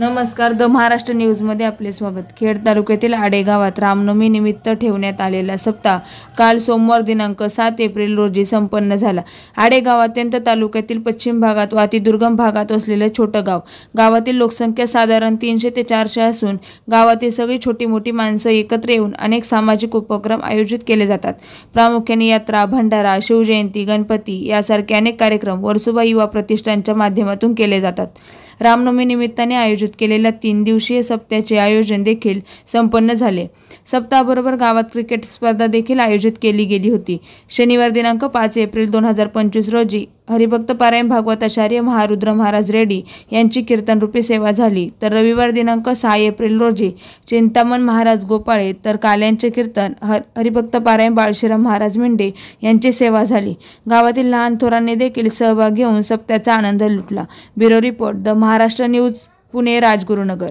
नमस्कार, द महाराष्ट्र न्यूजमध्ये आपले स्वागत। खेड तालुक्यातील आडे गावात रामनवमी निमित्त ठेवण्यात आलेला सप्ताह काल सोमवार दिनांक 7 एप्रिल रोजी संपन्न झाला। आडे गाव अत्यंत तालुक्यातील पश्चिम भागात व अतिदुर्गम भागात असलेले छोटे गाव। गावातील लोकसंख्या साधारण 300 ते 400 असून गावातील सगळी छोटी मोठी माणसं एकत्र येऊन अनेक सामाजिक उपक्रम आयोजित केले जातात। प्रामुख्याने यात्रा, भंडारा, शिवजयंती, गणपती यासारखे अनेक कार्यक्रम वर्सोबा युवा प्रतिष्ठानच्या माध्यमातून केले जातात। रामनवमी निमित्ताने आयोजित केलेल्या 3 दिवसीय सप्त्याचे आयोजन देखील संपन्न झाले। सप्ताहाबरोबर गावात क्रिकेट स्पर्धा देखील आयोजित केली गेली होती। शनिवार दिनांक 5 एप्रिल 2025 रोजी हरिभक्त पारायण भागवताचार्य महारुद्र महाराज रेड्डी यांची कीर्तनरूपी सेवा झाली, तर रविवार दिनांक 6 एप्रिल रोजी चिंतामण महाराज गोपाळे तर काल्यांचे कीर्तन हरिभक्त पारायण बाळशीराम महाराज मेंढे यांची सेवा झाली। गावातील लहान थोरांनी देखील सहभाग घेऊन सप्त्याचा आनंद लुटला। Bureau report, the Maharashtra news, Pune, Rajgurunagar.